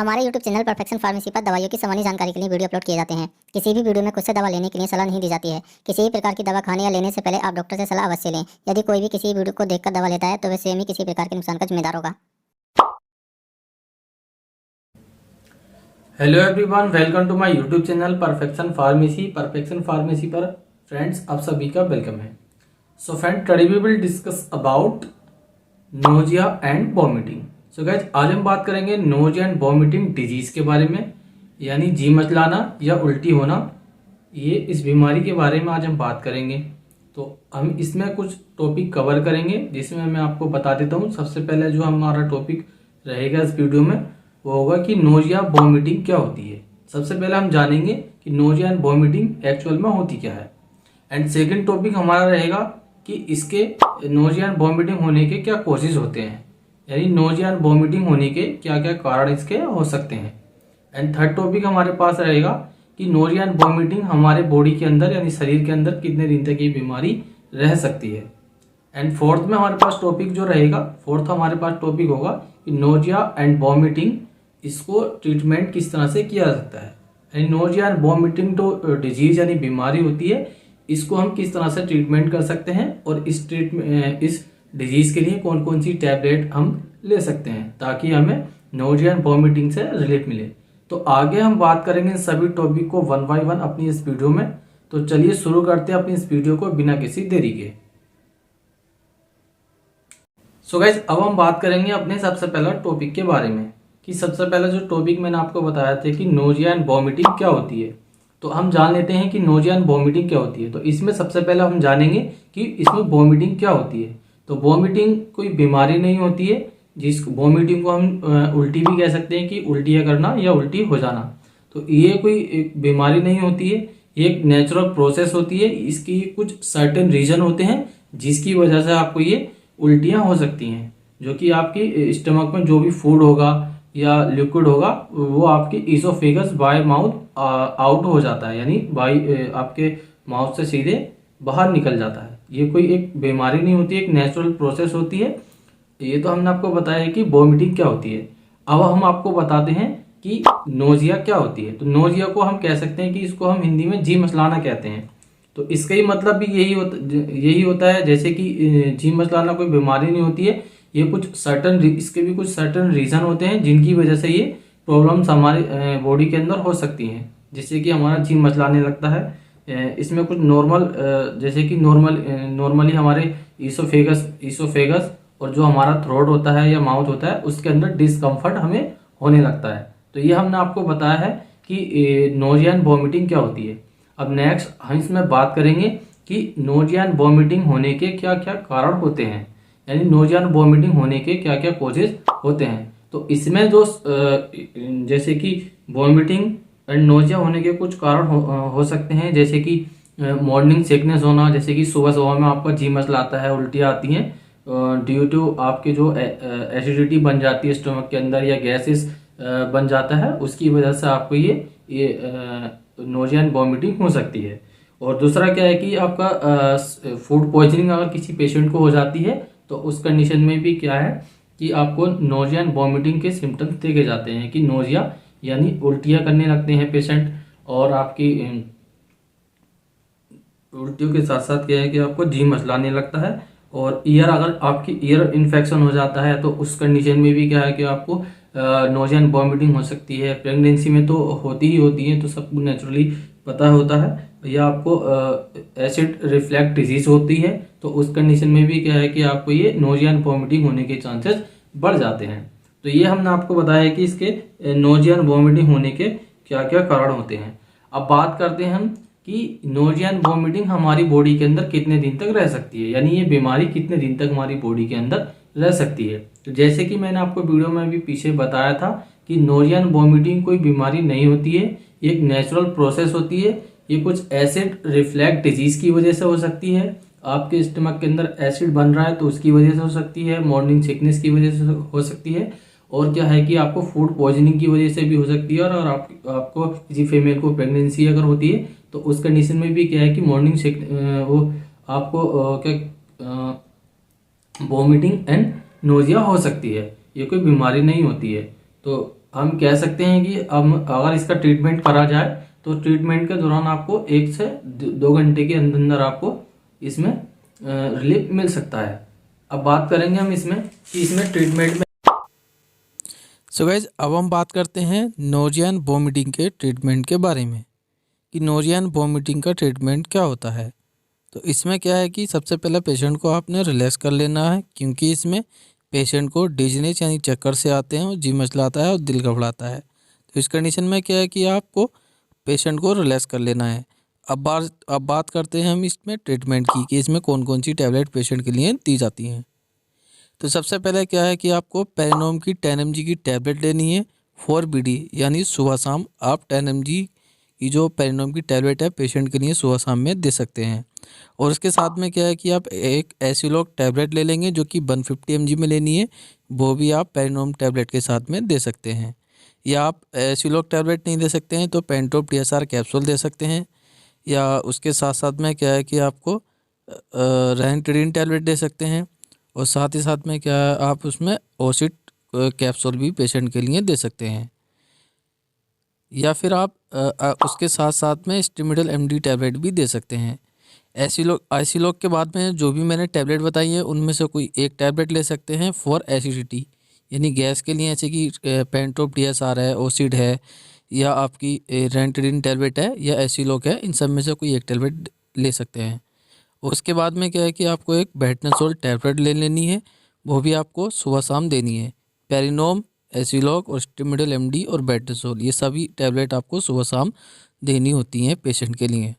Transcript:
हमारे YouTube channel perfection pharmacy पर दवाइयों की सामान्य जानकारी के लिए वीडियो अपलोड किए जाते हैं। किसी भी वीडियो में खुद से दवा लेने के लिए सलाह नहीं दी जाती है। किसी भी प्रकार की दवा खाने या लेने से पहले आप डॉक्टर से सलाह अवश्य लें। यदि कोई भी किसी वीडियो को देखकर दवा लेता है तो वह स्वयं ही किसी प्रकार के नुकसान का जिम्मेदार होगा। Hello everyone, welcome to my YouTube channel perfection pharmacy. Perfection pharmacy पर फ्रेंड्स आप सभी का वेलकम है। So friend, today we will discuss about nausea and vomiting. So guys, आज हम बात करेंगे नोजिया एंड वॉमिटिंग डिजीज के बारे में, यानी जी मचलाना या उल्टी होना। ये इस बीमारी के बारे में आज हम बात करेंगे। तो हम इसमें कुछ टॉपिक कवर करेंगे, जिसमें मैं आपको बता देता हूँ। सबसे पहले जो हमारा टॉपिक रहेगा इस वीडियो में वो होगा कि नोजिया वॉमिटिंग क्या होती है। सबसे पहले हम जानेंगे कि नोजिया एंड वॉमिटिंग एक्चुअल में होती क्या है। एंड सेकंड टॉपिक हमारा रहेगा कि इसके नोजिया एंड वॉमिटिंग होने के क्या कॉजेज होते हैं, यानी नोजिया एंड वॉमिटिंग होने के क्या क्या कारण इसके हो सकते हैं। एंड थर्ड टॉपिक हमारे पास रहेगा कि नोजिया एंड वॉमिटिंग हमारे बॉडी के अंदर यानी शरीर के अंदर कितने दिन तक ये बीमारी रह सकती है। एंड फोर्थ में हमारे पास टॉपिक जो रहेगा, फोर्थ हमारे पास टॉपिक होगा कि नोजिया एंड वॉमिटिंग, इसको ट्रीटमेंट किस तरह से किया जा सकता है। यानी नोजिया एंड वॉमिटिंग तो डिजीज यानी बीमारी होती है, इसको हम किस तरह से ट्रीटमेंट कर सकते हैं और इस डिजीज के लिए कौन कौन सी टैबलेट हम ले सकते हैं ताकि हमें नोजिया एंड वॉमिटिंग से रिलीफ मिले। तो आगे हम बात करेंगे इन सभी टॉपिक को वन बाय वन अपनी इस वीडियो में। तो चलिए शुरू करते हैं अपनी इस वीडियो को बिना किसी देरी के। सो गाइज, अब हम बात करेंगे अपने सबसे पहला टॉपिक के बारे में कि सबसे पहला जो टॉपिक मैंने आपको बताया था कि नोजिया एंड वॉमिटिंग क्या होती है। तो हम जान लेते हैं कि नोजिया एंड वॉमिटिंग क्या होती है। तो इसमें सबसे पहले हम जानेंगे कि इसमें वॉमिटिंग क्या होती है। तो वॉमिटिंग कोई बीमारी नहीं होती है, जिस वॉमिटिंग को हम उल्टी भी कह सकते हैं कि उल्टियाँ करना या उल्टी हो जाना। तो ये कोई एक बीमारी नहीं होती है, ये एक नेचुरल प्रोसेस होती है। इसकी कुछ सर्टेन रीजन होते हैं जिसकी वजह से आपको ये उल्टियाँ हो सकती हैं, जो कि आपकी स्टमक में जो भी फूड होगा या लिक्विड होगा वो आपके ईसोफेगस बाय माउथ आउट हो जाता है, यानी बाई आपके माउथ से सीधे बाहर निकल जाता है। ये कोई एक बीमारी नहीं होती, एक नेचुरल प्रोसेस होती है। ये तो हमने आपको बताया कि वॉमिटिंग क्या होती है। अब हम आपको बताते हैं कि नोजिया क्या होती है। तो नोजिया को हम कह सकते हैं कि इसको हम हिंदी में जी मचलाना कहते हैं। तो इसका ही मतलब भी यही होता है, जैसे कि जी मचलाना कोई बीमारी नहीं होती है। ये कुछ इसके भी कुछ सर्टन रीजन होते हैं जिनकी वजह से ये प्रॉब्लम्स हमारे बॉडी के अंदर हो सकती हैं, जिससे कि हमारा जी मचलाने लगता है। इसमें कुछ जैसे कि नॉर्मली हमारे ईसोफेगस और जो हमारा थ्रोट होता है या माउथ होता है उसके अंदर डिस्कम्फर्ट हमें होने लगता है। तो ये हमने आपको बताया है कि नोजिया एंड वॉमिटिंग क्या होती है। अब नेक्स्ट हम इसमें बात करेंगे कि नोजिया एंड वॉमिटिंग होने के क्या क्या कारण होते हैं, यानी नोजिया एंड वॉमिटिंग होने के क्या क्या कॉजेज होते हैं। तो इसमें जो जैसे कि वॉमिटिंग एंड नोजिया होने के कुछ कारण हो सकते हैं, जैसे कि मॉर्निंग सिकनेस होना, जैसे कि सुबह सुबह में आपका जी मचलाता है, उल्टियाँ आती हैं ड्यू टू आपके जो एसिडिटी बन जाती है स्टमक के अंदर या गैसेस बन जाता है, उसकी वजह से आपको ये नोजिया एंड वॉमिटिंग हो सकती है। और दूसरा क्या है कि आपका फूड पॉइजनिंग अगर किसी पेशेंट को हो जाती है तो उस कंडीशन में भी क्या है कि आपको नोजिया एंड वॉमिटिंग के सिम्टम्स देखे जाते हैं कि नोजिया यानी उल्टियाँ करने लगते हैं पेशेंट, और आपकी उल्टियों के साथ साथ क्या है कि आपको जी मचलाने लगता है। और अगर आपकी ईयर इन्फेक्शन हो जाता है तो उस कंडीशन में भी क्या है कि आपको नोजिया एंड वॉमिटिंग हो सकती है। प्रेगनेंसी में तो होती ही होती है, तो सबको नेचुरली पता होता है। या आपको एसिड रिफ्लैक्स डिजीज होती है तो उस कंडीशन में भी क्या है कि आपको ये नोजिया एंड वॉमिटिंग होने के चांसेस बढ़ जाते हैं। तो ये हमने आपको बताया कि इसके नोजिया एंड वॉमिटिंग होने के क्या क्या कारण होते हैं। अब बात करते हैं हम कि नोजिया एंड वॉमिटिंग हमारी बॉडी के अंदर कितने दिन तक रह सकती है, यानी ये बीमारी कितने दिन तक हमारी बॉडी के अंदर रह सकती है। तो जैसे कि मैंने आपको वीडियो में भी पीछे बताया था कि नोजिया एंड वॉमिटिंग कोई बीमारी नहीं होती है, ये एक नेचुरल प्रोसेस होती है। ये कुछ एसिड रिफ्लैक्स डिजीज की वजह से हो सकती है। आपके स्टमक के अंदर एसिड बन रहा है तो उसकी वजह से हो सकती है, मॉर्निंग सिकनेस की वजह से हो सकती है, और क्या है कि आपको फूड पॉइजनिंग की वजह से भी हो सकती है। और आपको किसी फीमेल को प्रेगनेंसी अगर होती है तो उस कंडीशन में भी क्या है कि वो आपको क्या वॉमिटिंग एंड नोजिया हो सकती है। ये कोई बीमारी नहीं होती है। तो हम कह सकते हैं कि हम अगर इसका ट्रीटमेंट करा जाए तो ट्रीटमेंट के दौरान आपको 1 से 2 घंटे के अंदर अंदर आपको इसमें रिलीफ मिल सकता है। अब बात करेंगे हम इसमें कि इसमें ट्रीटमेंट में सो गाइज अब हम बात करते हैं नोजिया एंड वोमिटिंग के ट्रीटमेंट के बारे में कि नोजिया एंड वोमिटिंग का ट्रीटमेंट क्या होता है। तो इसमें क्या है कि सबसे पहले पेशेंट को आपने रिलैक्स कर लेना है, क्योंकि इसमें पेशेंट को डिजीनेस यानी चक्कर से आते हैं और जी मचलाता है और दिल घबराता है। तो इस कंडीशन में क्या है कि आपको पेशेंट को रिलैक्स कर लेना है। अब बात करते हैं हम इसमें ट्रीटमेंट की कि इसमें कौन कौन सी टैबलेट पेशेंट के लिए दी जाती हैं। तो सबसे पहले क्या है कि आपको पेरिनोम की 10 mg की टैबलेट लेनी है 4BD, यानी सुबह शाम आप 10 mg की जो पेरिनोम की टैबलेट है पेशेंट के लिए सुबह शाम में दे सकते हैं। और इसके साथ में क्या है कि आप एक एसिलॉक टैबलेट ले लेंगे जो कि 150 mg में लेनी है, वो भी आप पेरिनोम टैबलेट के साथ में दे सकते हैं। या आप एसिलॉक टैबलेट नहीं दे सकते हैं तो पेंटोप TSR कैप्सूल दे सकते हैं। या उसके साथ साथ में क्या है कि आपको रेनिटिडिन टैबलेट दे सकते हैं। और साथ ही साथ में क्या है आप उसमें ओसिट कैप्सूल भी पेशेंट के लिए दे सकते हैं। या फिर आप उसके साथ साथ में स्टिमिडल MD टैबलेट भी दे सकते हैं। एसिलॉक के बाद में जो भी मैंने टैबलेट बताई है उनमें से कोई एक टैबलेट ले सकते हैं फॉर एसिडिटी, यानी गैस के लिए, ऐसे कि पेंटोप TSR है, ओसिड है, या आपकी रेनिटिडिन टैबलेट है, या एसिलॉक है, इन सब में से कोई एक टैबलेट ले सकते हैं। उसके बाद में क्या है कि आपको एक बेटनासोल टैबलेट ले लेनी है, वो भी आपको सुबह शाम देनी है। पेरिनोम, एसिलॉक और स्टिमिडल MD और बेटनासोल, ये सभी टैबलेट आपको सुबह शाम देनी होती हैं पेशेंट के लिए।